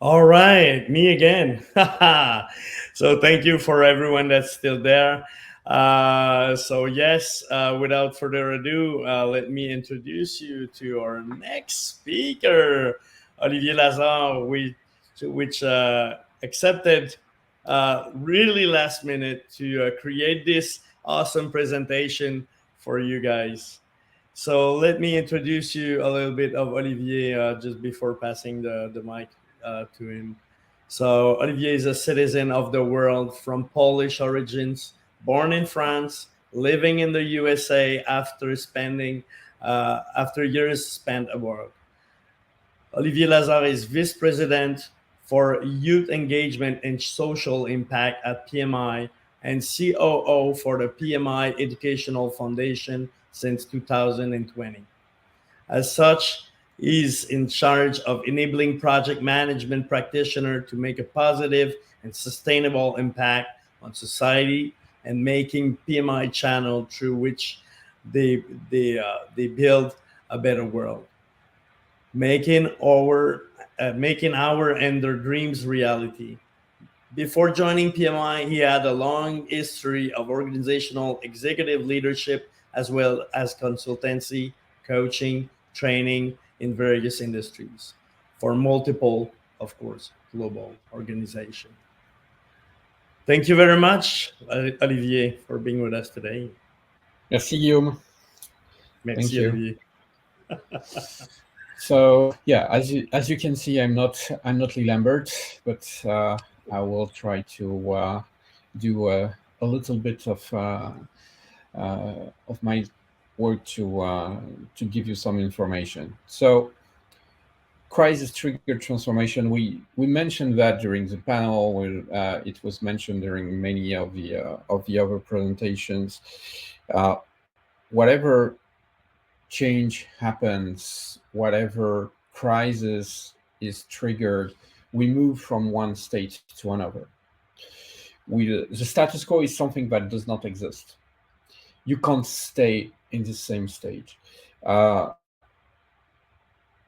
All right, me again. So thank you for everyone that's still there. Without further ado, let me introduce you to our next speaker, Olivier Lazar, which accepted really last minute to create this awesome presentation for you guys. So let me introduce you a little bit of Olivier just before passing the mic to him. So Olivier is a citizen of the world from Polish origins, born in France, living in the USA after years spent abroad. Olivier Lazar is vice president for youth engagement and social impact at PMI and COO for the PMI Educational Foundation since 2020. As such, he's in charge of enabling project management practitioners to make a positive and sustainable impact on society and making PMI channel through which they build a better world, making our and their dreams reality. Before joining PMI, he had a long history of organizational executive leadership as well as consultancy, coaching, training in various industries for multiple, of course, global organizations. Thank you very much, Olivier, for being with us today. Merci, Guillaume. Thank Merci, you. Olivier. So yeah, as you can see, I'm not Lee Lambert, but I will try to do a little bit of my work to give you some information. So crisis triggered transformation. We mentioned that during the panel. It was mentioned during many of the other presentations. Uh, Whatever change happens, whatever crisis is triggered, we move from one state to another. The status quo is something that does not exist. You can't stay in the same stage. Uh,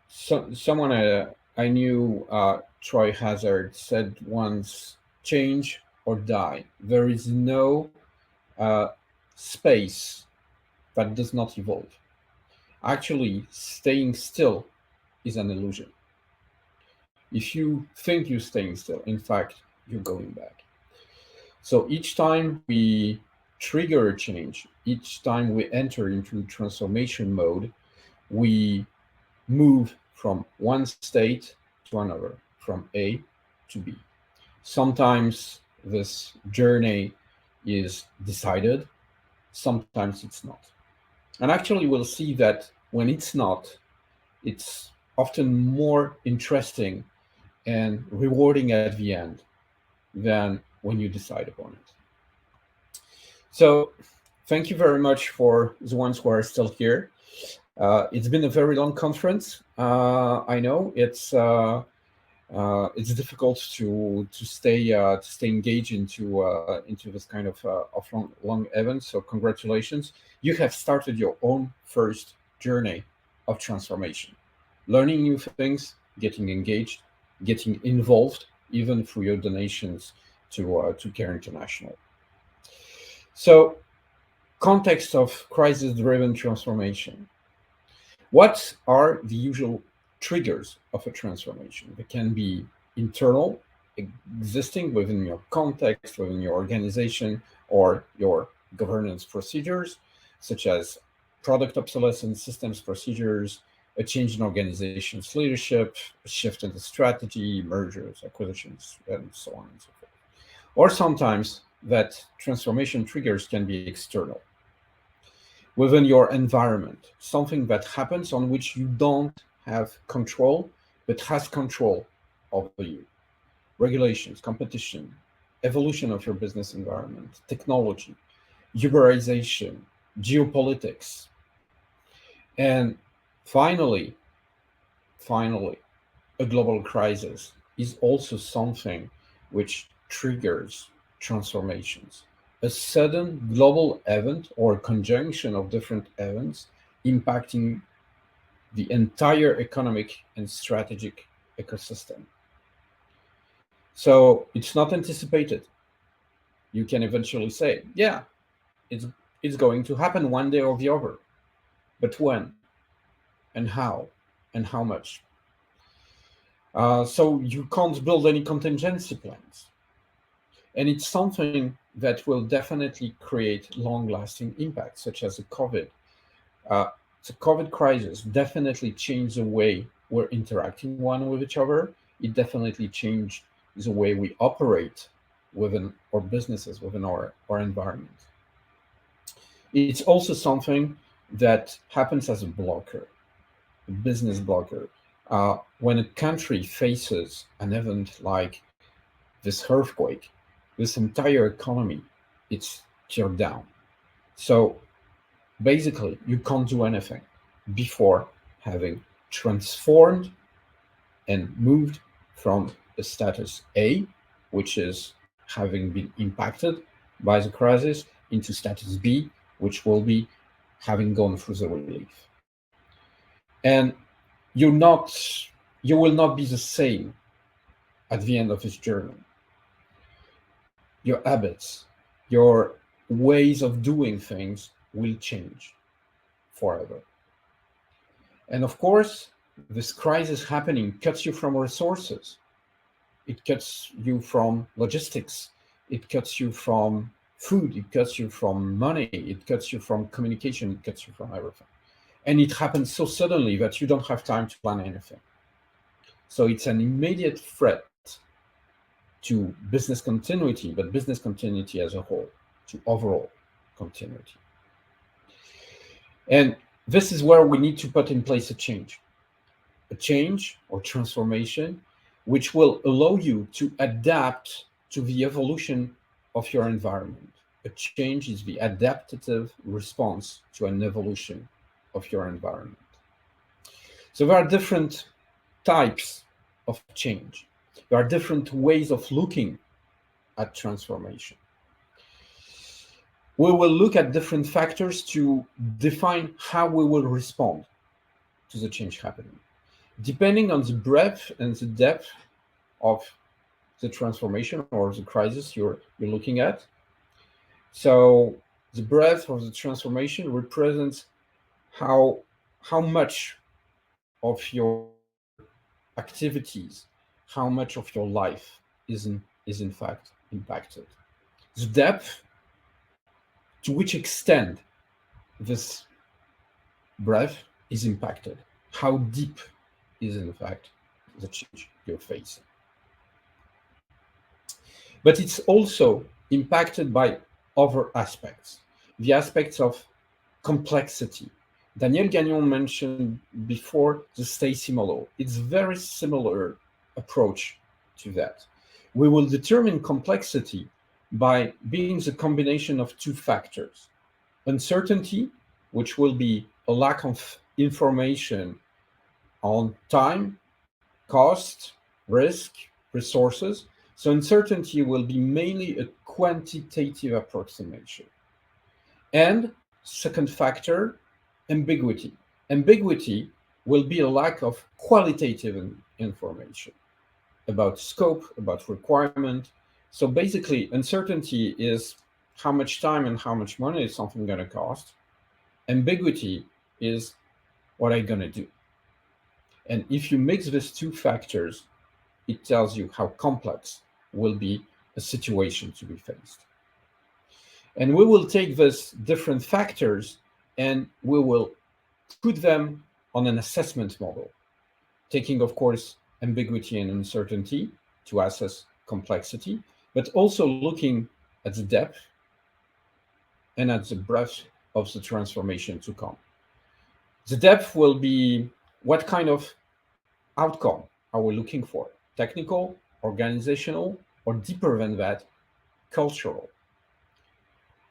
Someone I knew, Troy Hazard, said once, change or die. There is no uh, space that does not evolve. Actually, staying still is an illusion. If you think you're staying still, in fact, you're going back. So each time we trigger a change, each time we enter into transformation mode, we move from one state to another, from A to B. Sometimes this journey is decided, sometimes it's not. And actually, we'll see that when it's not, it's often more interesting and rewarding at the end than when you decide upon it. So, thank you very much for the ones who are still here. It's been a very long conference. I know it's difficult to stay engaged into this kind of long event. So congratulations, you have started your own first journey of transformation, learning new things, getting engaged, getting involved, even through your donations to Care International. So, context of crisis-driven transformation. What are the usual triggers of a transformation? They can be internal, existing within your context, within your organization, or your governance procedures, such as product obsolescence, systems procedures, a change in organization's leadership, a shift in the strategy, mergers, acquisitions, and so on and so forth. Or sometimes that transformation triggers can be external within your environment, something that happens on which you don't have control, but has control over you. Regulations, competition, evolution of your business environment, technology, uberization, geopolitics. And finally, finally, a global crisis is also something which triggers transformations. A sudden global event or conjunction of different events impacting the entire economic and strategic ecosystem. So it's not anticipated. You can eventually say, yeah, it's it's going to happen one day or the other, but when and how and how much? So you can't build any contingency plans, and it's something that will definitely create long-lasting impacts, such as the COVID. Uh, the COVID crisis definitely changed the way we're interacting one with each other. It definitely changed the way we operate within our businesses, within our environment. It's also something that happens as a blocker, a business blocker. When a country faces an event like this earthquake, this entire economy, it's teared down. So basically, you can't do anything before having transformed and moved from a status A, which is having been impacted by the crisis, into status B, which will be having gone through the relief. And you're not, you will not be the same at the end of this journey. Your habits, your ways of doing things will change forever. And of course, this crisis happening cuts you from resources. It cuts you from logistics. It cuts you from food. It cuts you from money. It cuts you from communication. It cuts you from everything. And it happens so suddenly that you don't have time to plan anything. So it's an immediate threat to business continuity, but business continuity as a whole, to overall continuity. And this is where we need to put in place a change or transformation, which will allow you to adapt to the evolution of your environment. A change is the adaptive response to an evolution of your environment. So there are different types of change. There are different ways of looking at transformation. We will look at different factors to define how we will respond to the change happening. Depending on the breadth and the depth of the transformation or the crisis you're looking at. So the breadth of the transformation represents how much of your activities, how much of your life is in fact impacted. The depth, to which extent this breadth is impacted, how deep is in fact the change you're facing. But it's also impacted by other aspects, the aspects of complexity. Daniel Gagnon mentioned before the Stacy model. It's very similar approach to that. We will determine complexity by being the combination of two factors: uncertainty, which will be a lack of information on time, cost, risk, resources. So uncertainty will be mainly a quantitative approximation. And second factor, ambiguity. Ambiguity will be a lack of qualitative information about scope, about requirement. So basically, uncertainty is how much time and how much money is something going to cost. Ambiguity is what are you going to do? And if you mix these two factors, it tells you how complex will be a situation to be faced. And we will take these different factors and we will put them on an assessment model, taking, of course, ambiguity and uncertainty to assess complexity, but also looking at the depth and at the breadth of the transformation to come. The depth will be what kind of outcome are we looking for? Technical, organizational, or deeper than that, cultural?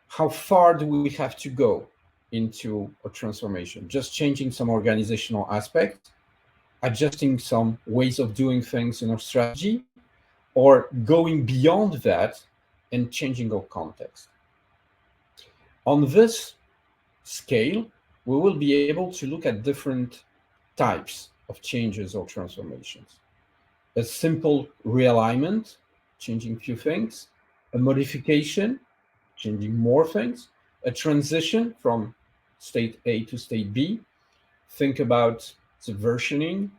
How far do we have to go into a transformation? Just changing some organizational aspects, adjusting some ways of doing things in our strategy, or going beyond that and changing our context? On this scale, we will be able to look at different types of changes or transformations. A simple realignment changing few things, a modification, changing more things, a transition from state A to state B. Think about the versioning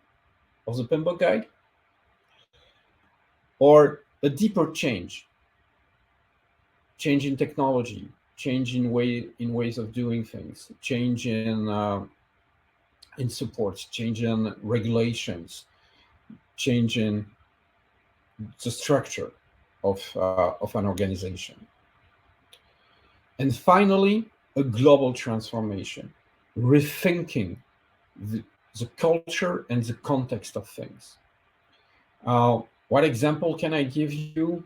of the PMBOK guide, or a deeper change in technology, change in ways of doing things, change in support, change in regulations, change in the structure of an organization. And finally, a global transformation, rethinking the culture and the context of things. What example can I give you?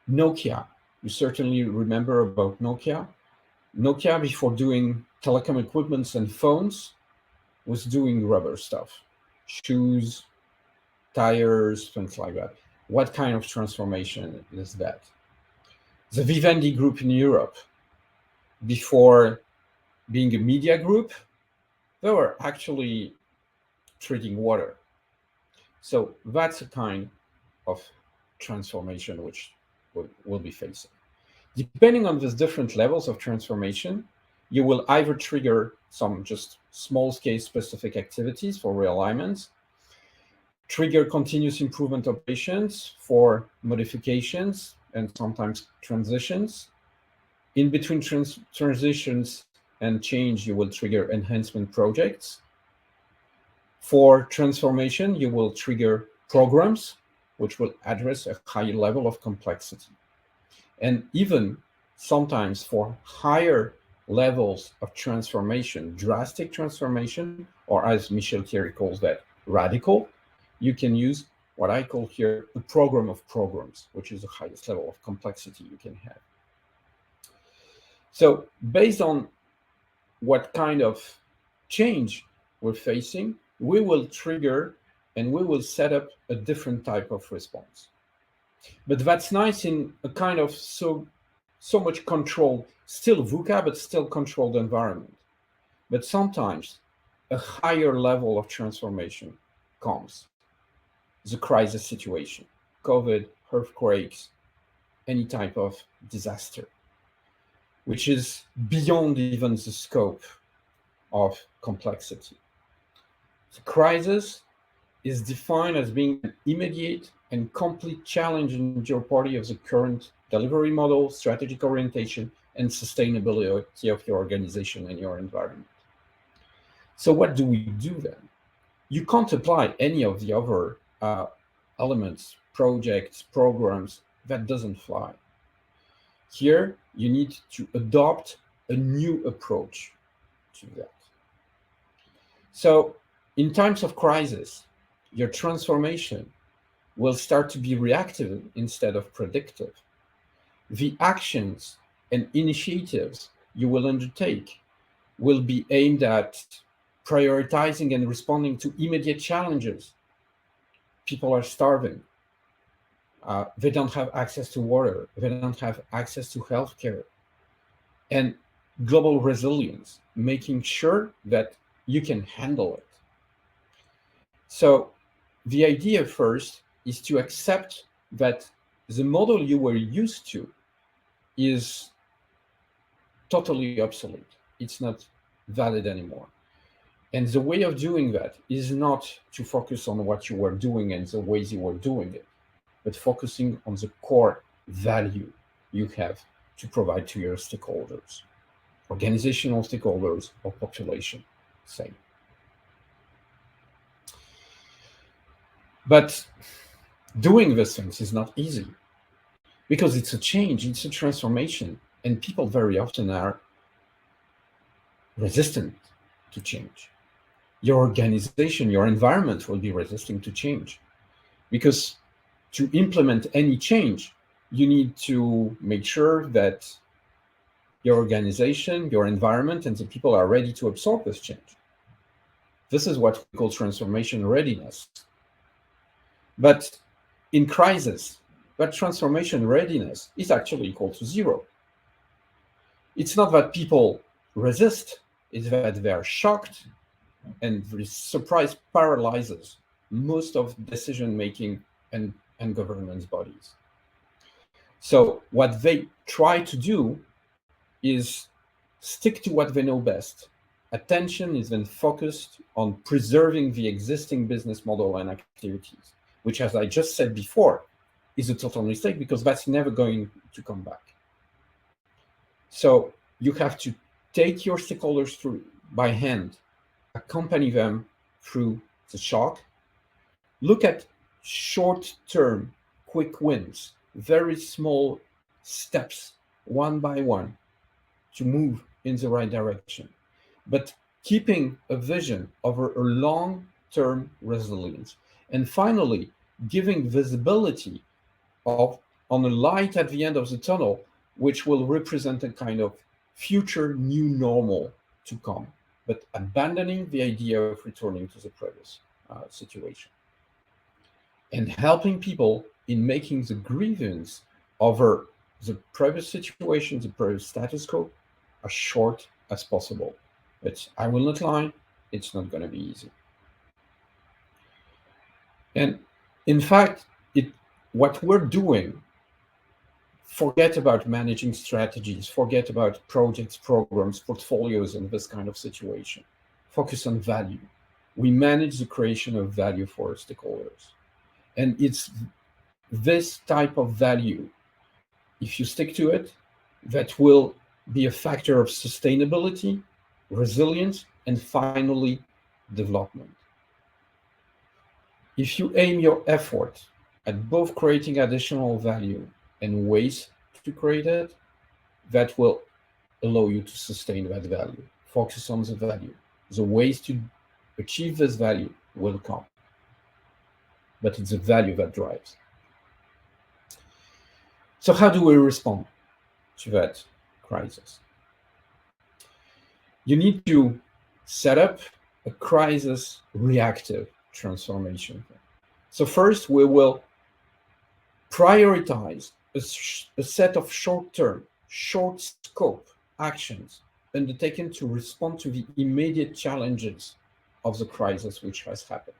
Nokia. You certainly remember about Nokia. Nokia, before doing telecom equipments and phones, was doing rubber stuff, shoes, tires, things like that. What kind of transformation is that? The Vivendi group in Europe, before being a media group, they were actually treating water. So that's a kind of transformation which we'll be facing. Depending on these different levels of transformation, you will either trigger some just small-scale specific activities for realignments, trigger continuous improvement operations for modifications and sometimes transitions. In between transitions and change, you will trigger enhancement projects. For transformation, you will trigger programs which will address a higher level of complexity. And even sometimes for higher levels of transformation, drastic transformation, or as Michel Thierry calls that, radical, you can use what I call here a program of programs, which is the highest level of complexity you can have. So based on what kind of change we're facing, we will trigger and we will set up a different type of response. But that's nice in a kind of so much controlled, still VUCA, but still controlled environment. But sometimes a higher level of transformation comes. The crisis situation, COVID, earthquakes, any type of disaster, which is beyond even the scope of complexity. The crisis is defined as being an immediate and complete challenge in jeopardy of the current delivery model, strategic orientation, and sustainability of your organization and your environment. So what do we do then? You can't apply any of the other elements, projects, programs, that doesn't fly. Here, you need to adopt a new approach to that. So in times of crisis, your transformation will start to be reactive instead of predictive. The actions and initiatives you will undertake will be aimed at prioritizing and responding to immediate challenges. People are starving. They don't have access to water. They don't have access to healthcare. And global resilience, making sure that you can handle it. So the idea first is to accept that the model you were used to is totally obsolete. It's not valid anymore. And the way of doing that is not to focus on what you were doing and the ways you were doing it, but focusing on the core value you have to provide to your stakeholders, organizational stakeholders or population, same. But doing these things is not easy because it's a change, it's a transformation, and people very often are resistant to change. Your organization, your environment will be resistant to change because to implement any change, you need to make sure that your organization, your environment, and the people are ready to absorb this change. This is what we call transformation readiness. But in crisis, that transformation readiness is actually equal to zero. It's not that people resist, it's that they are shocked, and the surprise paralyzes most of decision-making and and governance bodies. So what they try to do is stick to what they know best. Attention is then focused on preserving the existing business model and activities, which, as I just said before, is a total mistake because that's never going to come back. So you have to take your stakeholders through by hand, accompany them through the shock, look at short-term, quick wins, very small steps, one by one, to move in the right direction, but keeping a vision over a long-term resilience. And finally, giving visibility on a light at the end of the tunnel, which will represent a kind of future new normal to come, but abandoning the idea of returning to the previous situation. And helping people in making the grievance over the previous situation, the previous status quo, as short as possible. I will not lie, it's not going to be easy. And in fact, what we're doing, forget about managing strategies, forget about projects, programs, portfolios, and this kind of situation. Focus on value. We manage the creation of value for our stakeholders. And it's this type of value, if you stick to it, that will be a factor of sustainability, resilience, and finally, development. If you aim your effort at both creating additional value and ways to create it, that will allow you to sustain that value. Focus on the value. The ways to achieve this value will come, but it's the value that drives. So how do we respond to that crisis? You need to set up a crisis reactive transformation. So first, we will prioritize a set of short-term, short-scope actions undertaken to respond to the immediate challenges of the crisis which has happened.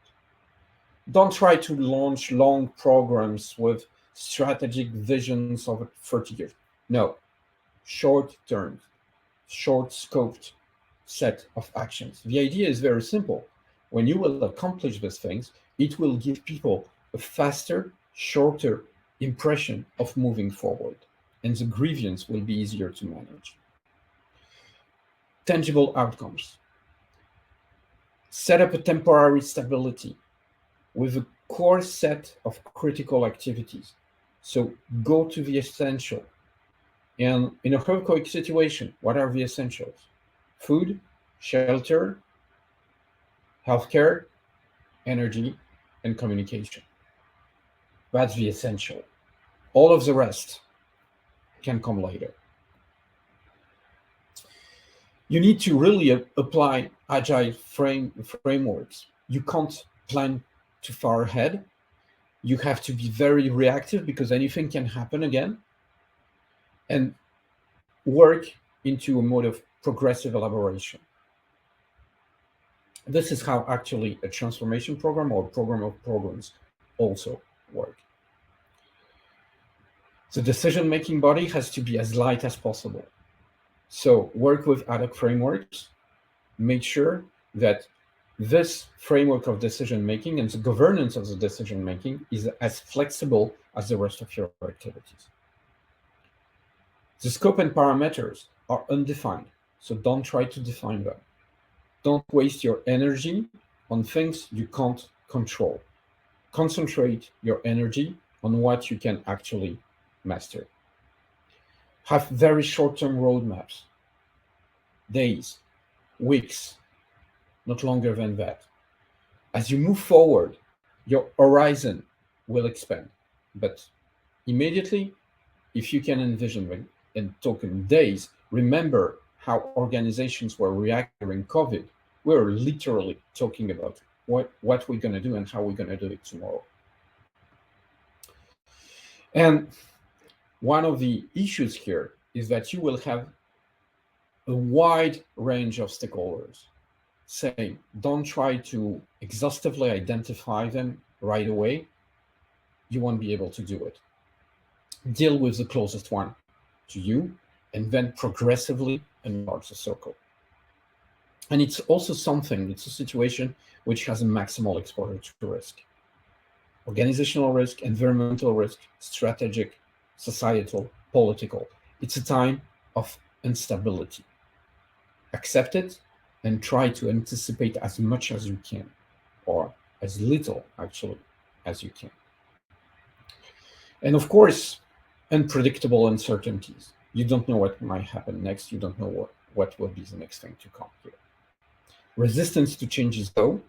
Don't try to launch long programs with strategic visions of 30 years. No, short-term, short-scoped set of actions. The idea is very simple. When you will accomplish these things, it will give people a faster, shorter impression of moving forward, and the grievance will be easier to manage. Tangible outcomes. Set up a temporary stability with a core set of critical activities. So go to the essential. And in a earthquake situation, what are the essentials? Food, shelter, healthcare, energy, and communication. That's the essential. All of the rest can come later. You need to really apply agile frameworks. You can't plan too far ahead. You have to be very reactive because anything can happen again, and work into a mode of progressive elaboration. This is how actually a transformation program or program of programs also work. The decision-making body has to be as light as possible. So work with ad hoc frameworks, make sure that this framework of decision-making and the governance of the decision-making is as flexible as the rest of your activities. The scope and parameters are undefined, so don't try to define them. Don't waste your energy on things you can't control. Concentrate your energy on what you can actually master. Have very short-term roadmaps, days, weeks, not longer than that. As you move forward, your horizon will expand, but immediately, if you can envision them and talk in days, remember how organizations were reacting during COVID. We're literally talking about what we're going to do and how we're going to do it tomorrow. And one of the issues here is that you will have a wide range of stakeholders. Don't try to exhaustively identify them right away. you won't be able to do it. Deal with the closest one to you, and then progressively enlarge the circle. And it's also it's a situation which has a maximal exposure to risk. Organizational risk, environmental risk, strategic, societal, political. It's a time of instability. Accept it and try to anticipate as much as you can, or as little actually as you can. And of course, unpredictable uncertainties. You don't know what might happen next. You don't know what will be the next thing to come here. Resistance to change is low,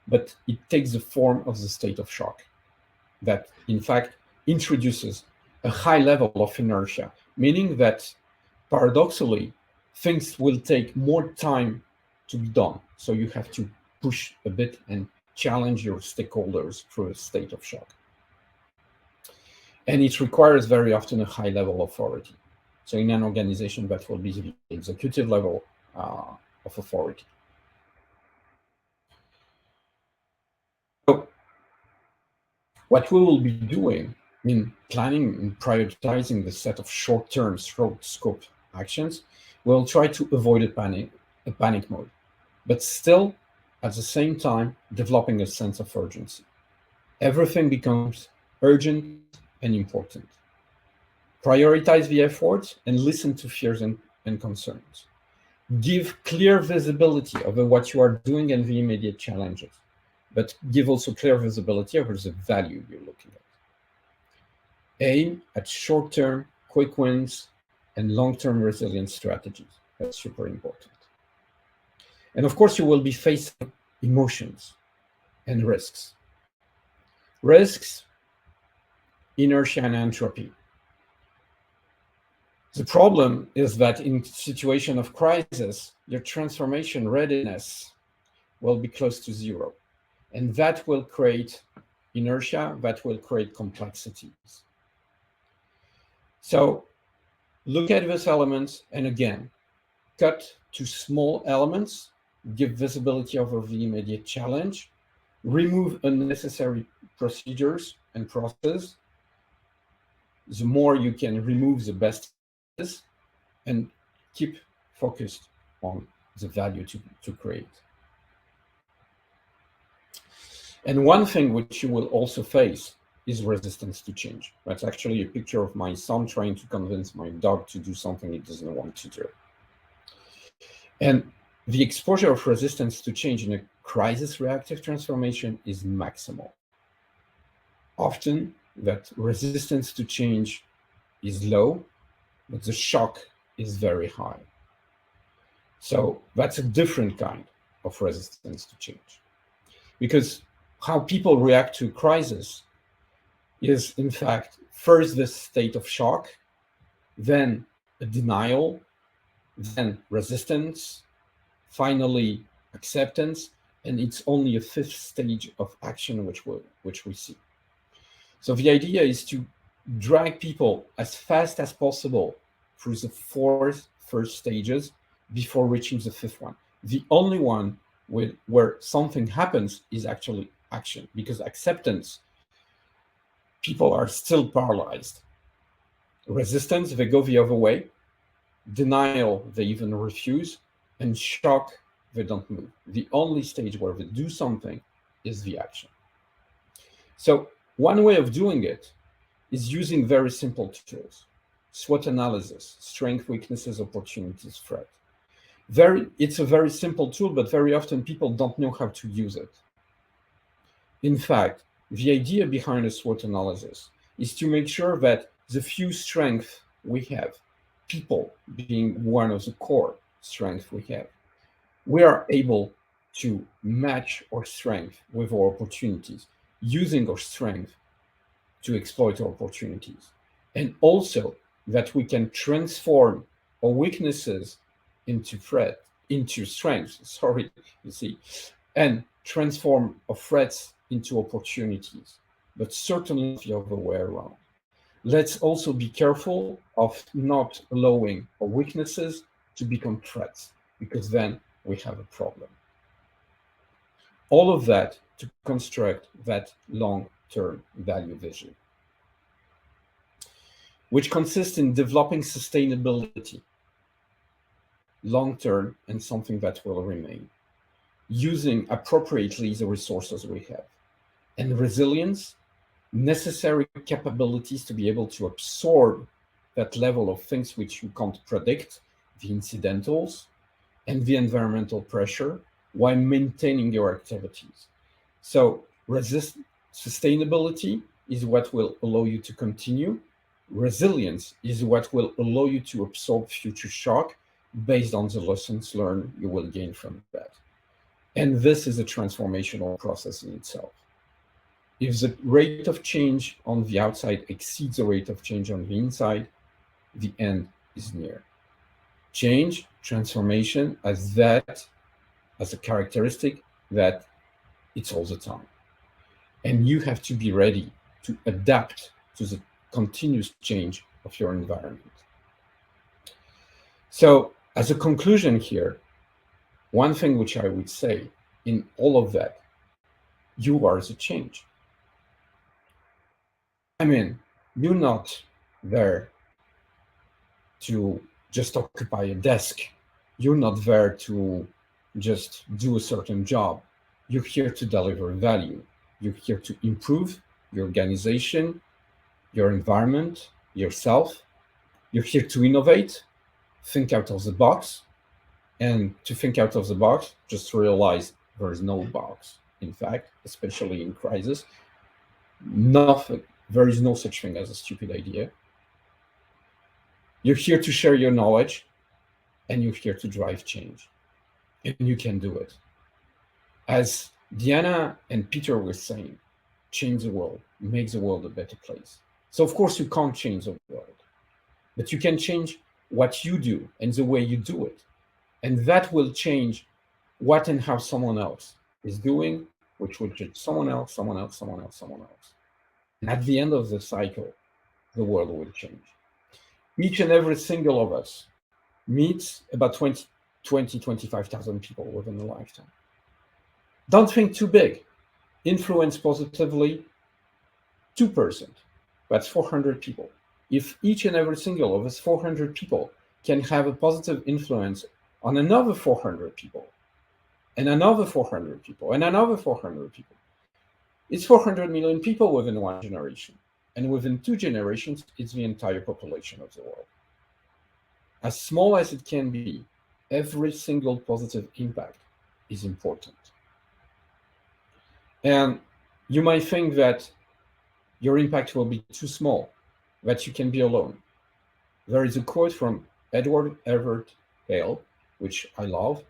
but it takes the form of the state of shock that, in fact, introduces a high level of inertia, meaning that, paradoxically, things will take more time to be done. So you have to push a bit and challenge your stakeholders through a state of shock. And it requires very often a high level of authority. So in an organization, that will be the executive level of authority. So what we will be doing in planning and prioritizing the set of short-term, short-scope actions, we'll try to avoid a panic mode, but still, at the same time, developing a sense of urgency. Everything becomes urgent and important. Prioritize the efforts and listen to fears and concerns. Give clear visibility over what you are doing and the immediate challenges, but give also clear visibility over the value you're looking at. Aim at short-term, quick wins, and long-term resilience strategies. That's super important. And of course, you will be facing emotions and risks. Risks, inertia, and entropy. The problem is that in situation of crisis, your transformation readiness will be close to zero. And that will create inertia, that will create complexities. So look at these elements, and again, cut to small elements, give visibility over the immediate challenge, remove unnecessary procedures and processes. The more you can remove, the best it is, and keep focused on the value to create. And one thing which you will also face is resistance to change. That's actually a picture of my son trying to convince my dog to do something he doesn't want to do. And the exposure of resistance to change in a crisis reactive transformation is maximal. Often that resistance to change is low, but the shock is very high. So that's a different kind of resistance to change. Because how people react to crisis is, in fact, first this state of shock, then a denial, then resistance, finally acceptance, and it's only a fifth stage of action which we see. So the idea is to drag people as fast as possible through the four first stages before reaching the fifth one. The only one where something happens is actually action, because acceptance, people are still paralyzed. Resistance, they go the other way. Denial, they even refuse. And shock, they don't move. The only stage where they do something is the action. So one way of doing it is using very simple tools. SWOT analysis, strength, weaknesses, opportunities, threat. It's a very simple tool, but very often people don't know how to use it. In fact, the idea behind a SWOT analysis is to make sure that the few strengths we have, people being one of the core strengths we have, we are able to match our strength with our opportunities, using our strength to exploit our opportunities. And also that we can transform our weaknesses into strengths, you see, and transform our threats into opportunities, but certainly the other way around. Let's also be careful of not allowing our weaknesses to become threats, because then we have a problem. All of that to construct that long-term value vision. which consists in developing sustainability, long-term and something that will remain, using appropriately the resources we have, and resilience, necessary capabilities to be able to absorb that level of things which you can't predict, the incidentals and the environmental pressure, while maintaining your activities. So sustainability is what will allow you to continue. Resilience is what will allow you to absorb future shock based on the lessons learned you will gain from that. And this is a transformational process in itself. If the rate of change on the outside exceeds the rate of change on the inside, the end is near. Change, transformation, as a characteristic that it's all the time. And you have to be ready to adapt to the continuous change of your environment. So, as a conclusion here, one thing which I would say in all of that, you are the change. I mean, you're not there to just occupy a desk. You're not there to just do a certain job. You're here to deliver value. You're here to improve your organization, your environment, yourself. You're here to innovate, think out of the box. And to think out of the box, just realize there is no box. In fact, especially in crisis, there is no such thing as a stupid idea. You're here to share your knowledge, and you're here to drive change. And you can do it. As Diana and Peter were saying, change the world, make the world a better place. So of course you can't change the world, but you can change what you do and the way you do it. And that will change what and how someone else is doing, which will change someone else, someone else, someone else, someone else. And at the end of the cycle, the world will change. Each and every single of us meets about 25,000 people within a lifetime. Don't think too big. Influence positively 2%. That's 400 people. If each and every single of us, 400 people, can have a positive influence on another 400 people, and another 400 people, and another 400 people, it's 400 million people within one generation. And within 2 generations, it's the entire population of the world. As small as it can be, every single positive impact is important. And you might think that your impact will be too small, that you can be alone. There is a quote from Edward Everett Hale, which I love.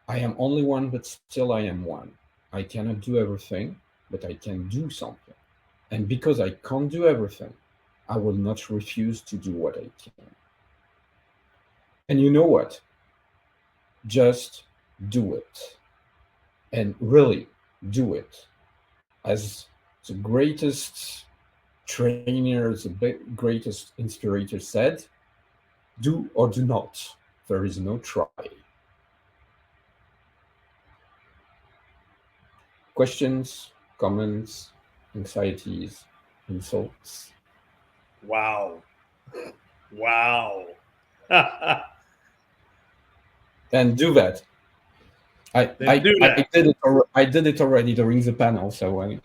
I am only one, but still I am one. I cannot do everything, but I can do something. And because I can't do everything, I will not refuse to do what I can. And you know what? Just do it. And really do it. As the greatest trainer, the greatest inspirator said, do or do not. There is no try. Questions, comments, anxieties, insults? Wow. Wow. And do that. I did it already during the panel, so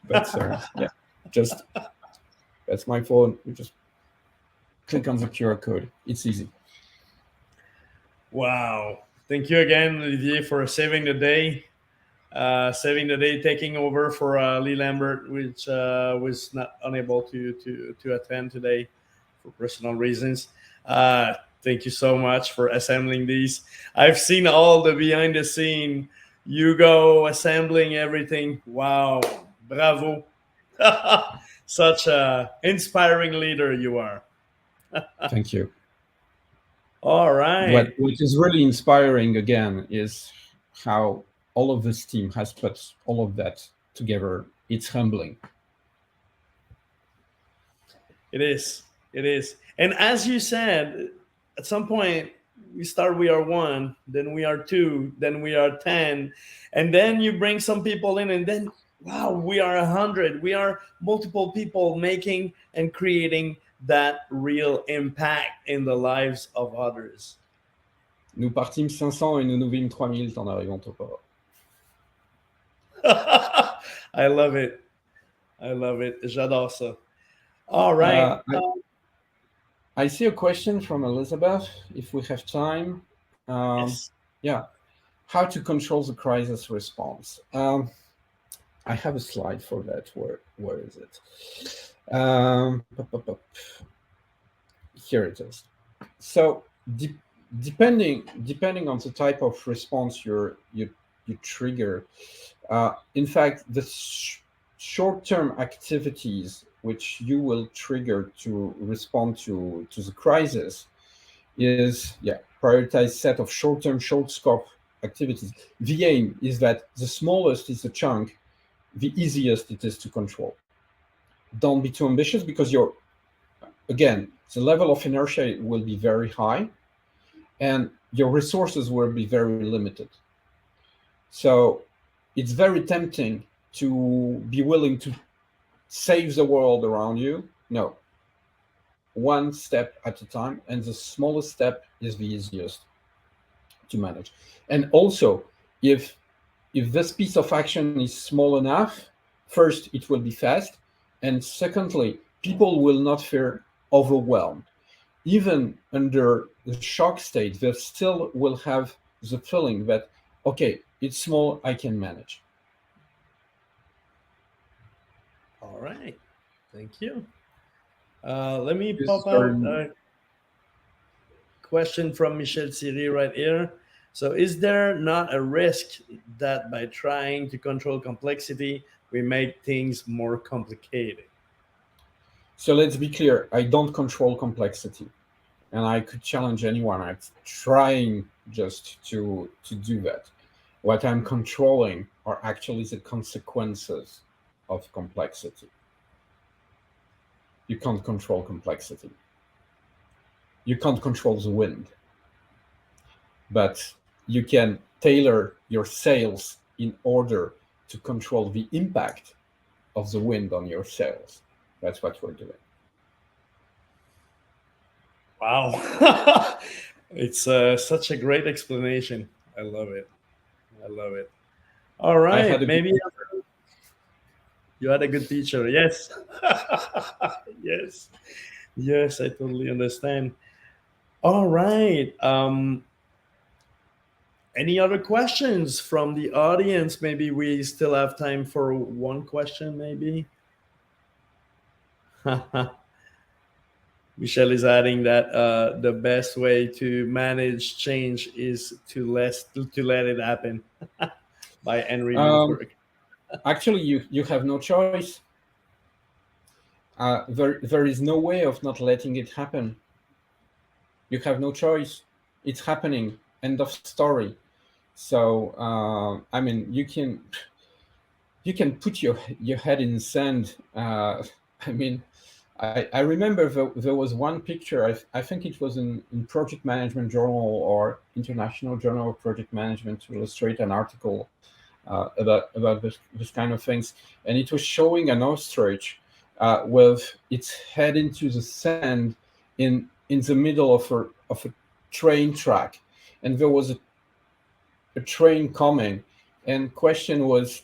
but yeah, just that's my phone. You just click on the QR code. It's easy. Wow. Thank you again, Olivier, for saving the day. Taking over for Lee Lambert, which was not unable to attend today for personal reasons. Thank you so much for assembling these. I've seen all the behind the scene. You go assembling everything. Wow, bravo! Such a inspiring leader you are. Thank you. All right. What is really inspiring again is how all of this team has put all of that together. It's humbling. It is. It is. And as you said, at some point we are 1, then we are 2, then we are 10, and then you bring some people in, and then wow, we are 100. We are multiple people making and creating that real impact in the lives of others. Nous partîmes 500 et nous nous vîmes 3000 en arrivant au port. I love it. I love it. J'adore ça. All right. I see a question from Elizabeth, if we have time. Yes. Yeah. How to control the crisis response. I have a slide for that. Where is it? Here it is. So depending on the type of response you trigger, in fact, the short-term activities which you will trigger to respond to the crisis is prioritized set of short-term, short scope activities. The aim is that the smallest is the chunk, the easiest it is to control. Don't be too ambitious, because again, the level of inertia will be very high and your resources will be very limited. So it's very tempting to be willing to save the world around you. No, one step at a time, and the smallest step is the easiest to manage. And also, if this piece of action is small enough, first, it will be fast, and secondly, people will not feel overwhelmed. Even under the shock state, they still will have the feeling that, okay, it's small, I can manage. All right. Thank you. Let me pop out a question from Michel Thierry right here. So, is there not a risk that by trying to control complexity, we make things more complicated? So let's be clear, I don't control complexity. And I could challenge anyone at trying just to do that. What I'm controlling are actually the consequences of complexity. You can't control complexity. You can't control the wind. But you can tailor your sails in order to control the impact of the wind on your sails. That's what we're doing. Wow. It's such a great explanation. I love it. I love it. All right. Maybe you had a good teacher. Yes. Yes. Yes, I totally understand. All right. Any other questions from the audience? Maybe we still have time for one question, maybe. Michel is adding that the best way to manage change is to let it happen. By Henry Newberg. Actually, you have no choice. There is no way of not letting it happen. You have no choice. It's happening. End of story. So I mean, you can put your head in the sand. I mean, I remember there was one picture. I think it was in Project Management Journal or International Journal of Project Management to illustrate an article about this kind of things, and it was showing an ostrich with its head into the sand in the middle of a train track, and there was a train coming, and question was,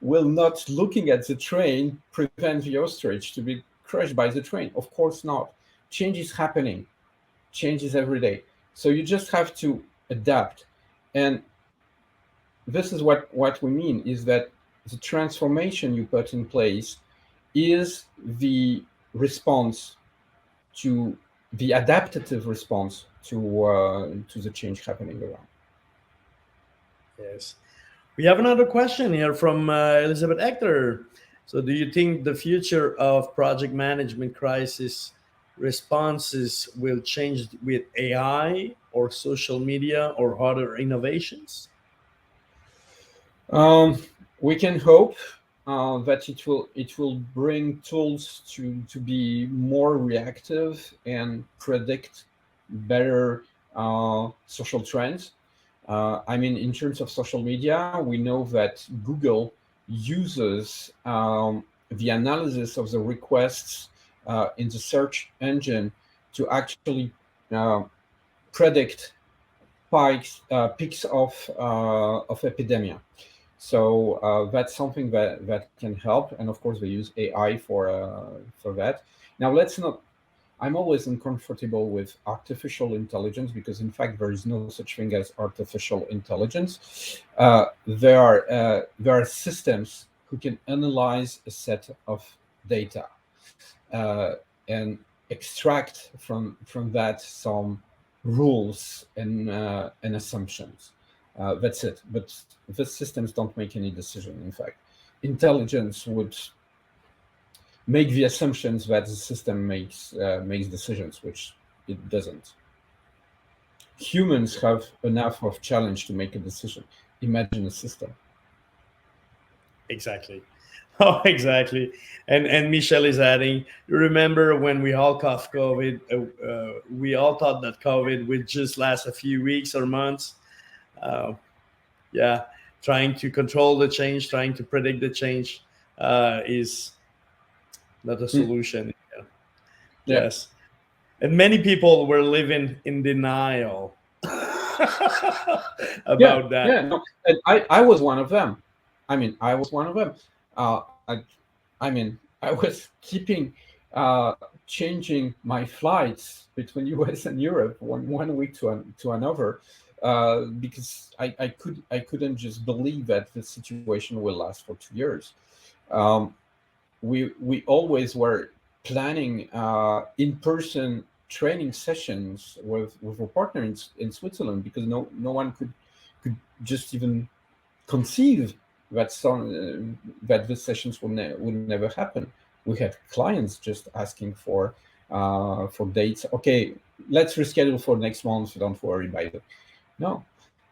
will not looking at the train prevent the ostrich to be crushed by the train? Of course not. Change is happening. Change is every day. So you just have to adapt. And this is what we mean, is that the transformation you put in place is the response to the adaptive response to the change happening around. Yes. We have another question here from Elizabeth Hector. So, do you think the future of project management crisis responses will change with AI or social media or other innovations? We can hope that it will bring tools to be more reactive and predict better social trends. I mean, in terms of social media, we know that Google uses the analysis of the requests in the search engine to actually uh, predict peaks of epidemia. So that's something that can help, and of course they use AI for that. Now let's not. I'm always uncomfortable with artificial intelligence because, in fact, there is no such thing as artificial intelligence. There are systems who can analyze a set of data uh, and extract from that some rules and assumptions. That's it. But the systems don't make any decision. In fact, intelligence would make the assumptions that the system makes decisions, which it doesn't. Humans have enough of challenge to make a decision. Imagine a system. Exactly. Oh, exactly. And Michelle is adding, you remember when we all caught COVID, we all thought that COVID would just last a few weeks or months. Uh, yeah, trying to control the change, trying to predict the change is not a Mm, solution. Yeah. yeah, Yes. And many people were living in denial yeah, about that. yeah. No, and I was one of them. I mean, I was one of them. Uh, I, I mean, I was keeping changing my flights between US and Europe one week to another because I couldn't just believe that the situation will last for 2 years. Um, we always were planning in-person training sessions with a partner in Switzerland because no one could just even conceive that that these sessions would never happen. We had clients just asking for dates. Okay, let's reschedule for next month. Don't worry about it. No,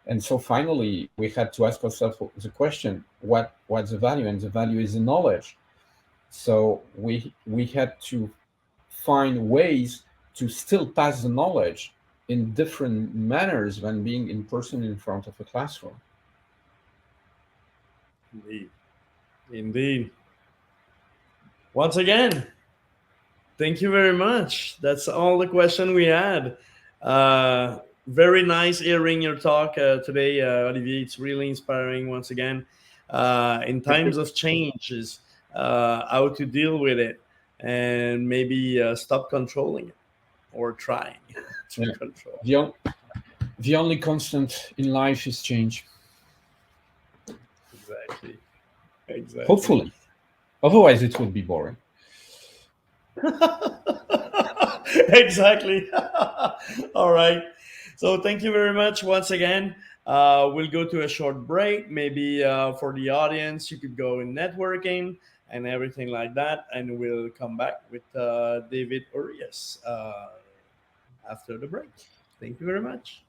and so finally we had to ask ourselves the question: what's the value? And the value is the knowledge. So we had to find ways to still pass the knowledge in different manners than being in person in front of a classroom. Indeed. Indeed. Once again, thank you very much. That's all the question we had. Very nice hearing your talk today, Olivier. It's really inspiring once again. In Thank you. times of changes, how to deal with it and maybe stop controlling it or trying to Yeah. control. The, on- the only constant in life is change. Exactly. Exactly. Hopefully. Otherwise, it would be boring. Exactly. All right. So thank you very much once again. We'll go to a short break. Maybe for the audience, you could go in networking and everything like that, and we'll come back with David Urias after the break. Thank you very much.